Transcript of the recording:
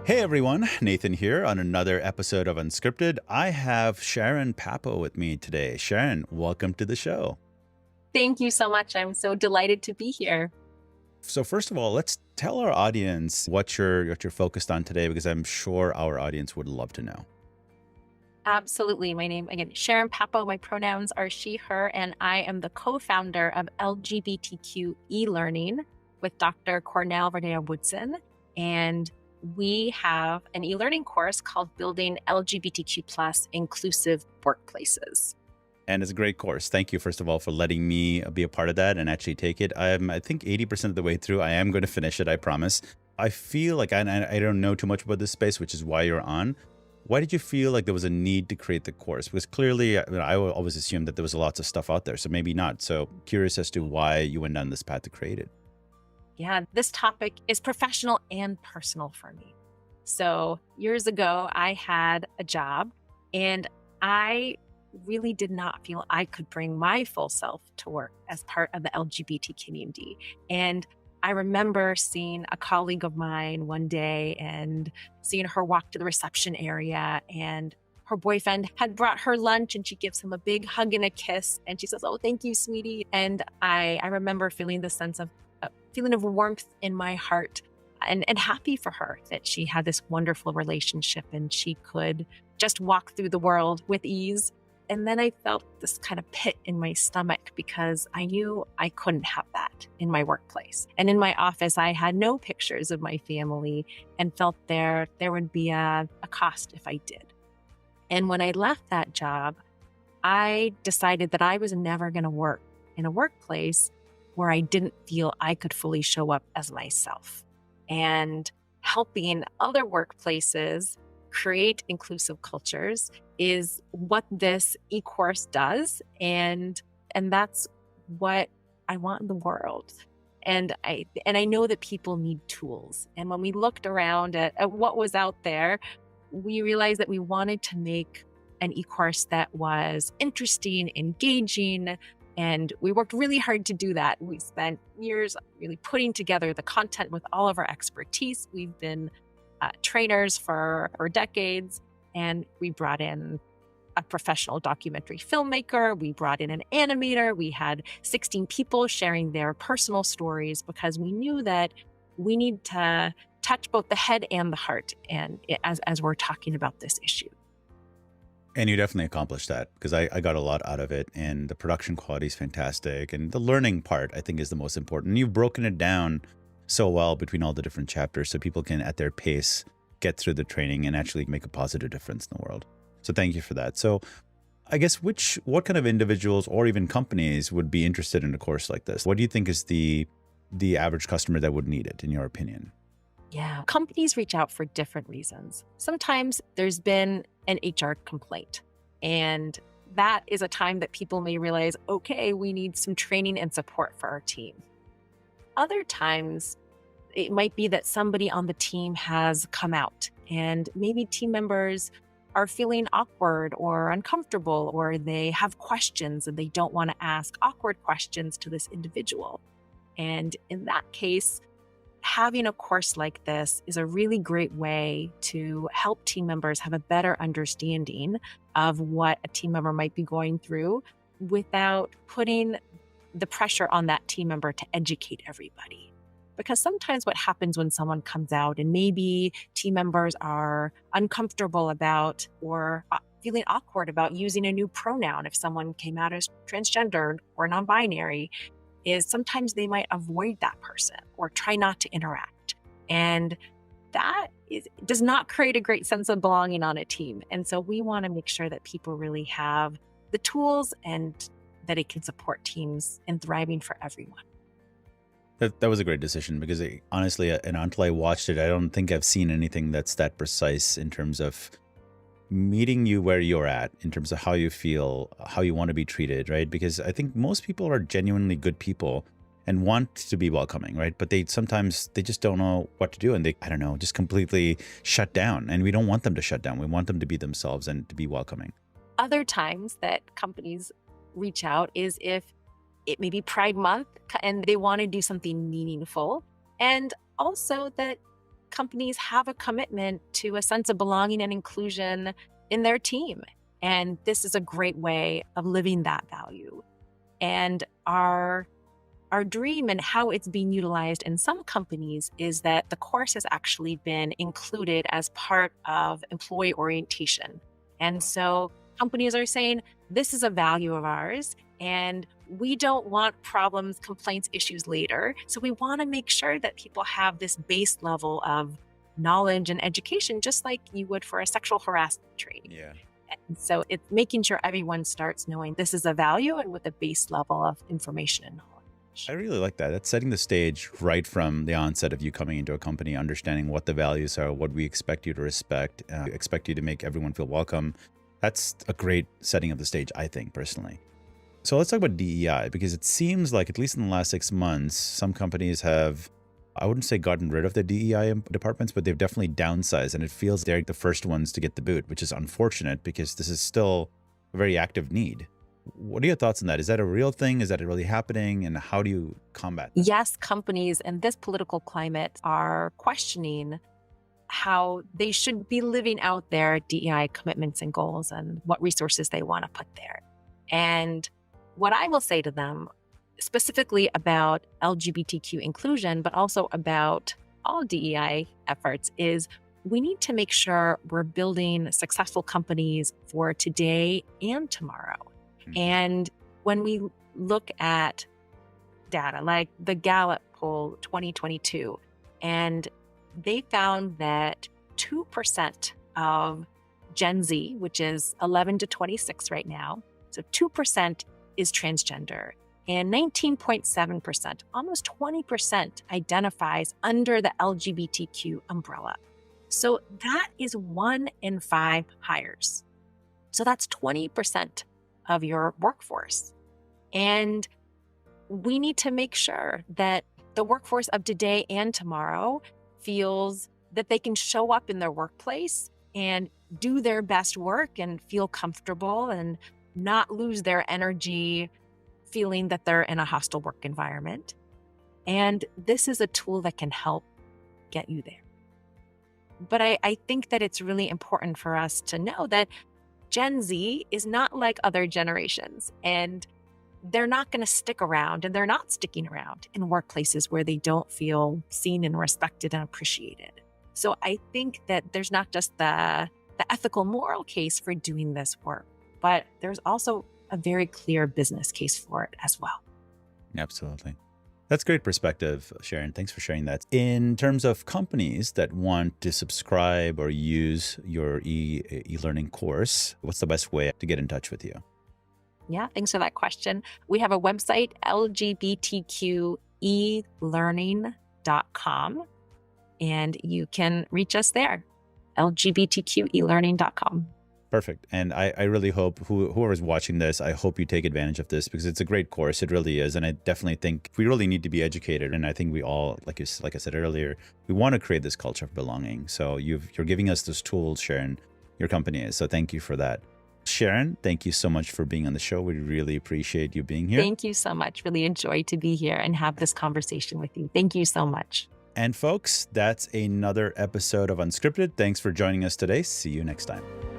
Hey everyone, Nathan here on another episode of Unscripted. I have Sharon Papo with me today. Sharon, welcome to the show. Thank you so much. I'm so delighted to be here. So first of all, let's tell our audience what you're focused on today, because I'm sure our audience would love to know. Absolutely. My name, again, Sharon Papo. My pronouns are she, her, and I am the co-founder of LGBTQ eLearning with Dr. Cornell Verdea Woodson. And we have an e-learning course called Building LGBTQ Inclusive Workplaces. And it's a great course. Thank you, first of all, for letting me be a part of that and actually take it. I think 80% of the way through. I am going to finish it, I promise. I feel like I don't know too much about this space, which is why you're on. Why did you feel like there was a need to create the course? Because clearly, I always assumed that there was lots of stuff out there, so maybe not. So curious as to why you went down this path to create it. Yeah, this topic is professional and personal for me. So years ago, I had a job and I really did not feel I could bring my full self to work as part of the LGBT community. And I remember seeing a colleague of mine one day and seeing her walk to the reception area, and her boyfriend had brought her lunch and she gives him a big hug and a kiss. And she says, "Oh, thank you, sweetie." And I remember feeling the sense of feeling of warmth in my heart and happy for her that she had this wonderful relationship and she could just walk through the world with ease. And then I felt this kind of pit in my stomach because I knew I couldn't have that in my workplace. And in my office, I had no pictures of my family and felt there would be a cost if I did. And when I left that job, I decided that I was never going to work in a workplace where I didn't feel I could fully show up as myself. And helping other workplaces create inclusive cultures is what this eCourse does. And that's what I want in the world. And I know that people need tools. And when we looked around at what was out there, we realized that we wanted to make an eCourse that was interesting, engaging, and we worked really hard to do that. We spent years really putting together the content with all of our expertise. We've been trainers for decades, and we brought in a professional documentary filmmaker. We brought in an animator. We had 16 people sharing their personal stories because we knew that we need to touch both the head and the heart, and as we're talking about this issue. And you definitely accomplished that, because I got a lot out of it, and the production quality is fantastic. And the learning part, I think, is the most important. And you've broken it down so well between all the different chapters so people can, at their pace, get through the training and actually make a positive difference in the world. So thank you for that. So I guess what kind of individuals or even companies would be interested in a course like this? What do you think is the average customer that would need it, in your opinion? Yeah, companies reach out for different reasons. Sometimes there's been an HR complaint, and that is a time that people may realize, okay, we need some training and support for our team. Other times, it might be that somebody on the team has come out, and maybe team members are feeling awkward or uncomfortable, or they have questions and they don't want to ask awkward questions to this individual. And in that case, having a course like this is a really great way to help team members have a better understanding of what a team member might be going through without putting the pressure on that team member to educate everybody. Because sometimes what happens when someone comes out and maybe team members are uncomfortable about or feeling awkward about using a new pronoun if someone came out as transgendered or non-binary, is sometimes they might avoid that person or try not to interact. And that does not create a great sense of belonging on a team. And so we want to make sure that people really have the tools and that it can support teams in thriving for everyone. That was a great decision, because honestly, and until I watched it, I don't think I've seen anything that's that precise in terms of meeting you where you're at, in terms of how you feel, how you want to be treated, right? Because I think most people are genuinely good people and want to be welcoming, right? But sometimes they just don't know what to do, and they, I don't know, just completely shut down. And we don't want them to shut down. We want them to be themselves and to be welcoming. Other times that companies reach out is if it may be Pride Month and they want to do something meaningful, and also that companies have a commitment to a sense of belonging and inclusion in their team. And this is a great way of living that value. And our dream and how it's being utilized in some companies is that the course has actually been included as part of employee orientation. And so companies are saying, this is a value of ours, and we don't want problems, complaints, issues later. So we want to make sure that people have this base level of knowledge and education, just like you would for a sexual harassment training. Yeah. And so it's making sure everyone starts knowing this is a value and with a base level of information and knowledge. I really like that. That's setting the stage right from the onset of you coming into a company, understanding what the values are, what we expect you to respect, expect you to make everyone feel welcome. That's a great setting of the stage, I think, personally. So let's talk about DEI, because it seems like, at least in the last 6 months, some companies have, I wouldn't say gotten rid of their DEI departments, but they've definitely downsized, and it feels they're the first ones to get the boot, which is unfortunate because this is still a very active need. What are your thoughts on that? Is that a real thing? Is that really happening? And how do you combat that? Yes, companies in this political climate are questioning how they should be living out their DEI commitments and goals and what resources they want to put there. And what I will say to them, specifically about LGBTQ inclusion, but also about all DEI efforts, is we need to make sure we're building successful companies for today and tomorrow. And when we look at data like the Gallup poll 2022, and they found that 2% of Gen Z, which is 11 to 26 right now, so 2% is transgender, and 19.7%, almost 20%, identifies under the LGBTQ umbrella. So that is 1 in 5 hires. So that's 20% of your workforce. And we need to make sure that the workforce of today and tomorrow feels that they can show up in their workplace and do their best work and feel comfortable and not lose their energy feeling that they're in a hostile work environment. And this is a tool that can help get you there. But I think that it's really important for us to know that Gen Z is not like other generations, and they're not going to stick around, and they're not sticking around in workplaces where they don't feel seen and respected and appreciated. So I think that there's not just the ethical moral case for doing this work, but there's also a very clear business case for it as well. Absolutely. That's great perspective, Sharon. Thanks for sharing that. In terms of companies that want to subscribe or use your e-learning course, what's the best way to get in touch with you? Yeah, thanks for that question. We have a website, lgbtqelearning.com, and you can reach us there, lgbtqelearning.com. Perfect. And I really hope whoever's watching this, I hope you take advantage of this, because it's a great course. It really is. And I definitely think we really need to be educated. And I think we all, like I said earlier, we want to create this culture of belonging. So you're giving us those tools, Sharon, your company is. So thank you for that. Sharon, thank you so much for being on the show. We really appreciate you being here. Thank you so much. Really enjoyed to be here and have this conversation with you. Thank you so much. And folks, that's another episode of Unscripted. Thanks for joining us today. See you next time.